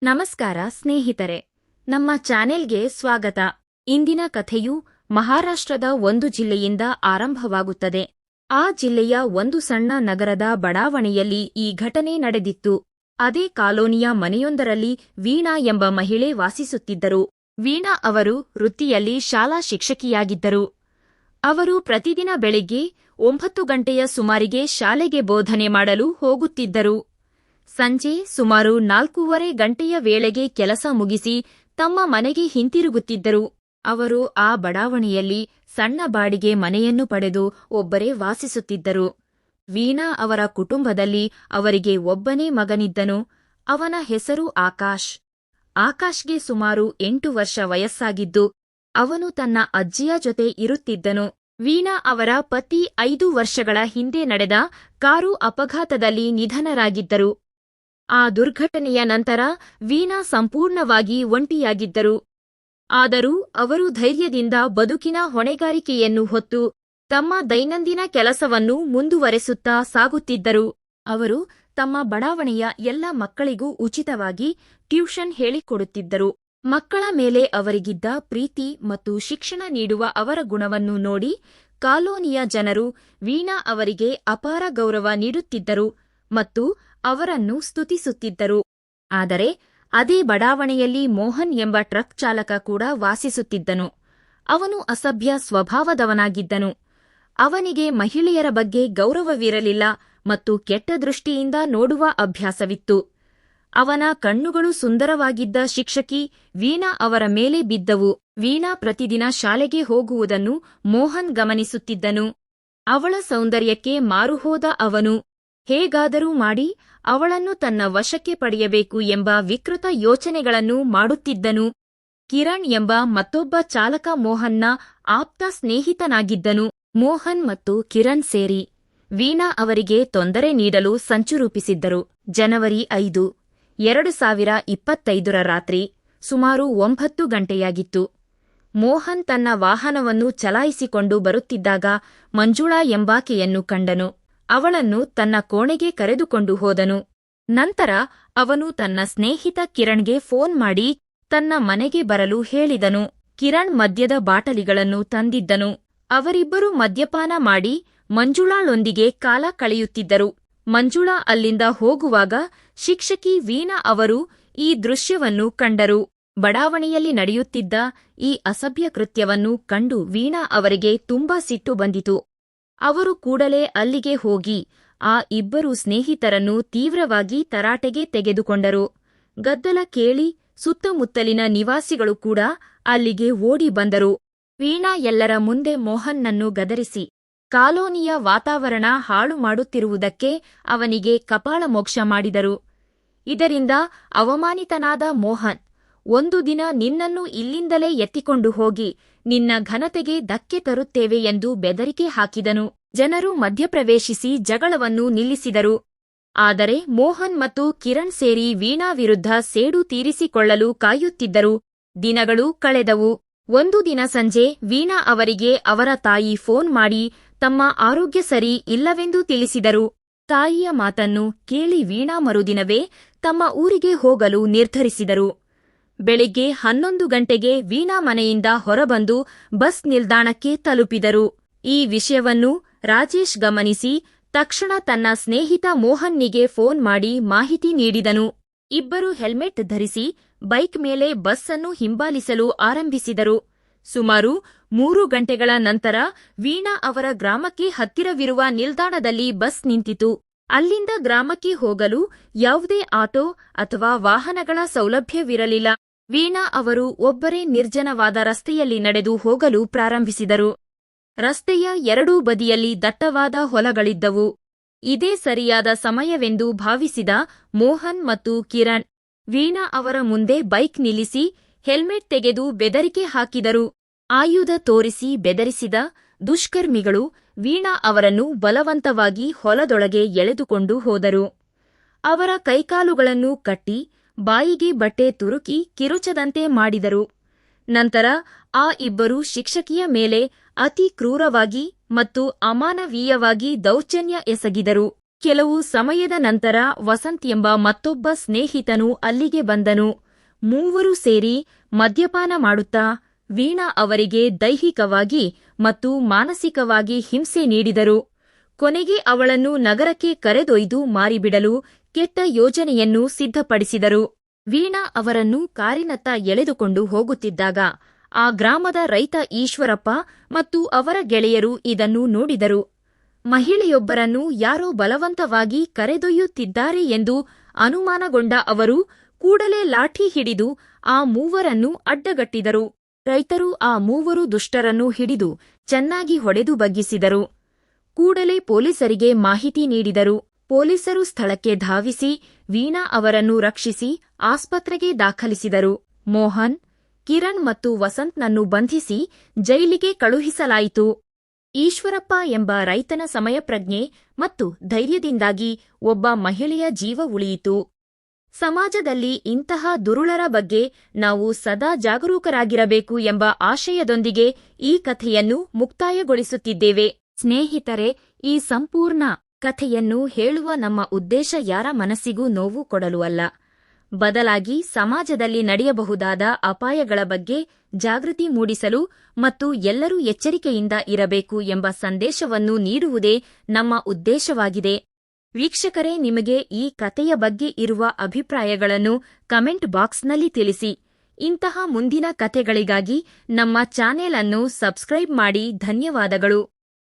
ನಮಸ್ಕಾರ ಸ್ನೇಹಿತರೆ, ನಮ್ಮ ಚಾನೆಲ್ಗೆ ಸ್ವಾಗತ. ಇಂದಿನ ಕಥೆಯು ಮಹಾರಾಷ್ಟ್ರದ ಒಂದು ಜಿಲ್ಲೆಯಿಂದ ಆರಂಭವಾಗುತ್ತದೆ. ಆ ಜಿಲ್ಲೆಯ ಒಂದು ಸಣ್ಣ ನಗರದ ಬಡಾವಣೆಯಲ್ಲಿ ಈ ಘಟನೆ ನಡೆದಿತ್ತು. ಅದೇ ಕಾಲೋನಿಯ ಮನೆಯೊಂದರಲ್ಲಿ ವೀಣಾ ಎಂಬ ಮಹಿಳೆ ವಾಸಿಸುತ್ತಿದ್ದರು. ವೀಣಾ ಅವರು ವೃತ್ತಿಯಲ್ಲಿ ಶಾಲಾ ಶಿಕ್ಷಕಿಯಾಗಿದ್ದರು. ಅವರು ಪ್ರತಿದಿನ ಬೆಳಿಗ್ಗೆ 9 ಗಂಟೆಯ ಸುಮಾರಿಗೆ ಶಾಲೆಗೆ ಬೋಧನೆ ಮಾಡಲು ಹೋಗುತ್ತಿದ್ದರು. ಸಂಜೆ ಸುಮಾರು 4:15 ಗಂಟೆಯ ವೇಳೆಗೆ ಕೆಲಸ ಮುಗಿಸಿ ತಮ್ಮ ಮನೆಗೆ ಹಿಂತಿರುಗುತ್ತಿದ್ದರು. ಅವರು ಆ ಬಡಾವಣೆಯಲ್ಲಿ ಸಣ್ಣ ಬಾಡಿಗೆ ಮನೆಯನ್ನು ಪಡೆದು ಒಬ್ಬರೇ ವಾಸಿಸುತ್ತಿದ್ದರು. ವೀಣಾ ಅವರ ಕುಟುಂಬದಲ್ಲಿ ಅವರಿಗೆ ಒಬ್ಬನೇ ಮಗನಿದ್ದನು. ಅವನ ಹೆಸರು ಆಕಾಶ್. ಆಕಾಶ್ಗೆ ಸುಮಾರು 8 ವರ್ಷ ವಯಸ್ಸಾಗಿದ್ದು ಅವನು ತನ್ನ ಅಜ್ಜಿಯ ಜೊತೆ ಇರುತ್ತಿದ್ದನು. ವೀಣಾ ಅವರ ಪತಿ 5 ವರ್ಷಗಳ ಹಿಂದೆ ನಡೆದ ಕಾರು ಅಪಘಾತದಲ್ಲಿ ನಿಧನರಾಗಿದ್ದರು. ಆ ದುರ್ಘಟನೆಯ ನಂತರ ವೀಣಾ ಸಂಪೂರ್ಣವಾಗಿ ಒಂಟಿಯಾಗಿದ್ದರು. ಆದರೂ ಅವರು ಧೈರ್ಯದಿಂದ ಬದುಕಿನ ಹೊಣೆಗಾರಿಕೆಯನ್ನು ಹೊತ್ತು ತಮ್ಮ ದೈನಂದಿನ ಕೆಲಸವನ್ನು ಮುಂದುವರೆಸುತ್ತಾ ಸಾಗುತ್ತಿದ್ದರು. ಅವರು ತಮ್ಮ ಬಡಾವಣೆಯ ಎಲ್ಲ ಮಕ್ಕಳಿಗೂ ಉಚಿತವಾಗಿ ಟ್ಯೂಷನ್ ಹೇಳಿಕೊಡುತ್ತಿದ್ದರು. ಮಕ್ಕಳ ಮೇಲೆ ಅವರಿಗಿದ್ದ ಪ್ರೀತಿ ಮತ್ತು ಶಿಕ್ಷಣ ನೀಡುವ ಅವರ ಗುಣವನ್ನು ನೋಡಿ ಕಾಲೋನಿಯ ಜನರು ವೀಣಾ ಅವರಿಗೆ ಅಪಾರ ಗೌರವ ನೀಡುತ್ತಿದ್ದರು ಮತ್ತು ಅವರನ್ನು ಸ್ತುತಿಸುತ್ತಿದ್ದರು. ಆದರೆ ಅದೇ ಬಡಾವಣೆಯಲ್ಲಿ ಮೋಹನ್ ಎಂಬ ಟ್ರಕ್ ಚಾಲಕ ಕೂಡ ವಾಸಿಸುತ್ತಿದ್ದನು. ಅವನು ಅಸಭ್ಯ ಸ್ವಭಾವದವನಾಗಿದ್ದನು. ಅವನಿಗೆ ಮಹಿಳೆಯರ ಬಗ್ಗೆ ಗೌರವವಿರಲಿಲ್ಲ ಮತ್ತು ಕೆಟ್ಟ ದೃಷ್ಟಿಯಿಂದ ನೋಡುವ ಅಭ್ಯಾಸವಿತ್ತು. ಅವನ ಕಣ್ಣುಗಳು ಸುಂದರವಾಗಿದ್ದ ಶಿಕ್ಷಕಿ ವೀಣಾ ಅವರ ಮೇಲೆ ಬಿದ್ದವು. ವೀಣಾ ಪ್ರತಿದಿನ ಶಾಲೆಗೆ ಹೋಗುವುದನ್ನು ಮೋಹನ್ ಗಮನಿಸುತ್ತಿದ್ದನು. ಅವಳ ಸೌಂದರ್ಯಕ್ಕೆ ಮಾರುಹೋದ ಅವನು ಹೇಗಾದರೂ ಮಾಡಿ ಅವಳನ್ನು ತನ್ನ ವಶಕ್ಕೆ ಪಡೆಯಬೇಕು ಎಂಬ ವಿಕೃತ ಯೋಚನೆಗಳನ್ನು ಮಾಡುತ್ತಿದ್ದನು. ಕಿರಣ್ ಎಂಬ ಮತ್ತೊಬ್ಬ ಚಾಲಕ ಮೋಹನ್ನ ಆಪ್ತ ಸ್ನೇಹಿತನಾಗಿದ್ದನು. ಮೋಹನ್ ಮತ್ತು ಕಿರಣ್ ಸೇರಿ ವೀಣಾ ಅವರಿಗೆ ತೊಂದರೆ ನೀಡಲು ಸಂಚು ರೂಪಿಸಿದ್ದರು. ಜನವರಿ 5, 2025 ರಾತ್ರಿ ಸುಮಾರು 9 ಗಂಟೆಯಾಗಿತ್ತು. ಮೋಹನ್ ತನ್ನ ವಾಹನವನ್ನು ಚಲಾಯಿಸಿಕೊಂಡು ಬರುತ್ತಿದ್ದಾಗ ಮಂಜುಳಾ ಎಂಬಾಕೆಯನ್ನು ಕಂಡನು. ಅವಳನ್ನು ತನ್ನ ಕೋಣೆಗೆ ಕರೆದುಕೊಂಡು ಹೋದನು. ನಂತರ ಅವನು ತನ್ನ ಸ್ನೇಹಿತ ಕಿರಣ್ಗೆ ಫೋನ್ ಮಾಡಿ ತನ್ನ ಮನೆಗೆ ಬರಲು ಹೇಳಿದನು. ಕಿರಣ್ ಮದ್ಯದ ಬಾಟಲಿಗಳನ್ನು ತಂದಿದ್ದನು. ಅವರಿಬ್ಬರು ಮದ್ಯಪಾನ ಮಾಡಿ ಮಂಜುಳಾಳೊಂದಿಗೆ ಕಾಲ ಕಳೆಯುತ್ತಿದ್ದರು. ಮಂಜುಳಾ ಅಲ್ಲಿಂದ ಹೋಗುವಾಗ ಶಿಕ್ಷಕಿ ವೀಣಾ ಅವರು ಈ ದೃಶ್ಯವನ್ನು ಕಂಡರು. ಬಡಾವಣೆಯಲ್ಲಿ ನಡೆಯುತ್ತಿದ್ದ ಈ ಅಸಭ್ಯ ಕೃತ್ಯವನ್ನು ಕಂಡು ವೀಣಾ ಅವರಿಗೆ ತುಂಬಾ ಸಿಟ್ಟು ಬಂದಿತು. ಅವರು ಕೂಡಲೇ ಅಲ್ಲಿಗೆ ಹೋಗಿ ಆ ಇಬ್ಬರು ಸ್ನೇಹಿತರನ್ನು ತೀವ್ರವಾಗಿ ತರಾಟೆಗೆ ತೆಗೆದುಕೊಂಡರು. ಗದ್ದಲ ಕೇಳಿ ಸುತ್ತಮುತ್ತಲಿನ ನಿವಾಸಿಗಳು ಕೂಡ ಅಲ್ಲಿಗೆ ಓಡಿ ಬಂದರು. ವೀಣಾ ಎಲ್ಲರ ಮುಂದೆ ಮೋಹನ್ನನ್ನು ಗದರಿಸಿ ಕಾಲೋನಿಯ ವಾತಾವರಣ ಹಾಳು ಮಾಡುತ್ತಿರುವುದಕ್ಕೆ ಅವನಿಗೆ ಕಪಾಳಮೋಕ್ಷ ಮಾಡಿದರು. ಇದರಿಂದ ಅವಮಾನಿತನಾದ ಮೋಹನ್, ಒಂದು ದಿನ ನಿನ್ನನ್ನು ಇಲ್ಲಿಂದಲೇ ಎತ್ತಿಕೊಂಡು ಹೋಗಿ ನಿನ್ನ ಘನತೆಗೆ ಧಕ್ಕೆ ತರುತ್ತೇವೆ ಎಂದು ಬೆದರಿಕೆ ಹಾಕಿದನು. ಜನರು ಮಧ್ಯಪ್ರವೇಶಿಸಿ ಜಗಳವನ್ನು ನಿಲ್ಲಿಸಿದರು. ಆದರೆ ಮೋಹನ್ ಮತ್ತು ಕಿರಣ್ ಸೇರಿ ವೀಣಾ ವಿರುದ್ಧ ಸೇಡು ತೀರಿಸಿಕೊಳ್ಳಲು ಕಾಯುತ್ತಿದ್ದರು. ದಿನಗಳು ಕಳೆದವು. ಒಂದು ದಿನ ಸಂಜೆ ವೀಣಾ ಅವರಿಗೆ ಅವರ ತಾಯಿ ಫೋನ್ ಮಾಡಿ ತಮ್ಮ ಆರೋಗ್ಯ ಸರಿ ಇಲ್ಲವೆಂದು ತಿಳಿಸಿದರು. ತಾಯಿಯ ಮಾತನ್ನು ಕೇಳಿ ವೀಣಾ ಮರುದಿನವೇ ತಮ್ಮ ಊರಿಗೆ ಹೋಗಲು ನಿರ್ಧರಿಸಿದರು. ಬೆಳಿಗ್ಗೆ 11 ಗಂಟೆಗೆ ವೀಣಾ ಮನೆಯಿಂದ ಹೊರಬಂದು ಬಸ್ ನಿಲ್ದಾಣಕ್ಕೆ ತಲುಪಿದರು. ಈ ವಿಷಯವನ್ನು ರಾಜೇಶ್ ಗಮನಿಸಿ ತಕ್ಷಣ ತನ್ನ ಸ್ನೇಹಿತ ಮೋಹನ್ನಿಗೆ ಫೋನ್ ಮಾಡಿ ಮಾಹಿತಿ ನೀಡಿದನು. ಇಬ್ಬರು ಹೆಲ್ಮೆಟ್ ಧರಿಸಿ ಬೈಕ್ ಮೇಲೆ ಬಸ್ ಅನ್ನು ಹಿಂಬಾಲಿಸಲು ಆರಂಭಿಸಿದರು. ಸುಮಾರು 3 ಗಂಟೆಗಳ ನಂತರ ವೀಣಾ ಅವರ ಗ್ರಾಮಕ್ಕೆ ಹತ್ತಿರವಿರುವ ನಿಲ್ದಾಣದಲ್ಲಿ ಬಸ್ ನಿಂತಿತು. ಅಲ್ಲಿಂದ ಗ್ರಾಮಕ್ಕೆ ಹೋಗಲು ಯಾವುದೇ ಆಟೋ ಅಥವಾ ವಾಹನಗಳ ಸೌಲಭ್ಯವಿರಲಿಲ್ಲ. ವೀಣಾ ಅವರು ಒಬ್ಬರೇ ನಿರ್ಜನವಾದ ರಸ್ತೆಯಲ್ಲಿ ನಡೆದು ಹೋಗಲು ಪ್ರಾರಂಭಿಸಿದರು. ರಸ್ತೆಯ ಎರಡೂ ಬದಿಯಲ್ಲಿ ದಟ್ಟವಾದ ಹೊಲಗಳಿದ್ದವು. ಇದೇ ಸರಿಯಾದ ಸಮಯವೆಂದು ಭಾವಿಸಿದ ಮೋಹನ್ ಮತ್ತು ಕಿರಣ್ ವೀಣಾ ಅವರ ಮುಂದೆ ಬೈಕ್ ನಿಲ್ಲಿಸಿ ಹೆಲ್ಮೆಟ್ ತೆಗೆದು ಬೆದರಿಕೆ ಹಾಕಿದರು. ಆಯುಧ ತೋರಿಸಿ ಬೆದರಿಸಿದ ದುಷ್ಕರ್ಮಿಗಳು ವೀಣಾ ಅವರನ್ನು ಬಲವಂತವಾಗಿ ಹೊಲದೊಳಗೆ ಎಳೆದುಕೊಂಡು ಹೋದರು. ಅವರ ಕೈಕಾಲುಗಳನ್ನು ಕಟ್ಟಿ ಬಾಯಿಗೆ ಬಟ್ಟೆ ತುರುಕಿ ಕಿರುಚದಂತೆ ಮಾಡಿದರು. ನಂತರ ಆ ಇಬ್ಬರು ಶಿಕ್ಷಕಿಯ ಮೇಲೆ ಅತಿ ಕ್ರೂರವಾಗಿ ಮತ್ತು ಅಮಾನವೀಯವಾಗಿ ದೌರ್ಜನ್ಯ ಎಸಗಿದರು. ಕೆಲವು ಸಮಯದ ನಂತರ ವಸಂತ್ ಎಂಬ ಮತ್ತೊಬ್ಬ ಸ್ನೇಹಿತನು ಅಲ್ಲಿಗೆ ಬಂದನು. ಮೂವರು ಸೇರಿ ಮದ್ಯಪಾನ ಮಾಡುತ್ತಾ ವೀಣಾ ಅವರಿಗೆ ದೈಹಿಕವಾಗಿ ಮತ್ತು ಮಾನಸಿಕವಾಗಿ ಹಿಂಸೆ ನೀಡಿದರು. ಕೊನೆಗೆ ಅವಳನ್ನು ನಗರಕ್ಕೆ ಕರೆದೊಯ್ದು ಮಾರಿಬಿಡಲು ಕೆಟ್ಟ ಯೋಜನೆಯನ್ನು ಸಿದ್ಧಪಡಿಸಿದರು. ವೀಣಾ ಅವರನ್ನು ಕಾರಿನತ್ತ ಎಳೆದುಕೊಂಡು ಹೋಗುತ್ತಿದ್ದಾಗ ಆ ಗ್ರಾಮದ ರೈತ ಈಶ್ವರಪ್ಪ ಮತ್ತು ಅವರ ಗೆಳೆಯರು ಇದನ್ನು ನೋಡಿದರು. ಮಹಿಳೆಯೊಬ್ಬರನ್ನು ಯಾರೋ ಬಲವಂತವಾಗಿ ಕರೆದೊಯ್ಯುತ್ತಿದ್ದಾರೆ ಎಂದು ಅನುಮಾನಗೊಂಡ ಅವರು ಕೂಡಲೇ ಲಾಠಿ ಹಿಡಿದು ಆ ಮೂವರನ್ನು ಅಡ್ಡಗಟ್ಟಿದರು. ರೈತರು ಆ ಮೂವರು ದುಷ್ಟರನ್ನು ಹಿಡಿದು ಚೆನ್ನಾಗಿ ಹೊಡೆದು ಬಗ್ಗಿಸಿದರು. ಕೂಡಲೇ ಪೊಲೀಸರಿಗೆ ಮಾಹಿತಿ ನೀಡಿದರು. ಪೊಲೀಸರು ಸ್ಥಳಕ್ಕೆ ಧಾವಿಸಿ ವೀಣಾ ಅವರನ್ನು ರಕ್ಷಿಸಿ ಆಸ್ಪತ್ರೆಗೆ ದಾಖಲಿಸಿದರು. ಮೋಹನ್, ಕಿರಣ್ ಮತ್ತು ವಸಂತ್ನನ್ನು ಬಂಧಿಸಿ ಜೈಲಿಗೆ ಕಳುಹಿಸಲಾಯಿತು. ಈಶ್ವರಪ್ಪ ಎಂಬ ರೈತನ ಸಮಯಪ್ರಜ್ಞೆ ಮತ್ತು ಧೈರ್ಯದಿಂದಾಗಿ ಒಬ್ಬ ಮಹಿಳೆಯ ಜೀವ ಉಳಿಯಿತು. ಸಮಾಜದಲ್ಲಿ ಇಂತಹ ದುರುಳರ ಬಗ್ಗೆ ನಾವು ಸದಾ ಜಾಗರೂಕರಾಗಿರಬೇಕು ಎಂಬ ಆಶಯದೊಂದಿಗೆ ಈ ಕಥೆಯನ್ನು ಮುಕ್ತಾಯಗೊಳಿಸುತ್ತಿದ್ದೇವೆ. ಸ್ನೇಹಿತರೆ, ಈ ಸಂಪೂರ್ಣ ಕಥೆಯನ್ನು ಹೇಳುವ ನಮ್ಮ ಉದ್ದೇಶ ಯಾರ ಮನಸ್ಸಿಗೂ ನೋವು ಕೊಡಲು ಅಲ್ಲ. ಬದಲಾಗಿ ಸಮಾಜದಲ್ಲಿ ನಡೆಯಬಹುದಾದ ಅಪಾಯಗಳ ಬಗ್ಗೆ ಜಾಗೃತಿ ಮೂಡಿಸಲು ಮತ್ತು ಎಲ್ಲರೂ ಎಚ್ಚರಿಕೆಯಿಂದ ಇರಬೇಕು ಎಂಬ ಸಂದೇಶವನ್ನು ನೀಡುವುದೇ ನಮ್ಮ ಉದ್ದೇಶವಾಗಿದೆ. ವೀಕ್ಷಕರೇ, ನಿಮಗೆ ಈ ಕಥೆಯ ಬಗ್ಗೆ ಇರುವ ಅಭಿಪ್ರಾಯಗಳನ್ನು ಕಮೆಂಟ್ ಬಾಕ್ಸ್ನಲ್ಲಿ ತಿಳಿಸಿ. ಇಂತಹ ಮುಂದಿನ ಕಥೆಗಳಿಗಾಗಿ ನಮ್ಮ ಚಾನೆಲ್ ಅನ್ನು ಸಬ್ಸ್ಕ್ರೈಬ್ ಮಾಡಿ. ಧನ್ಯವಾದಗಳು.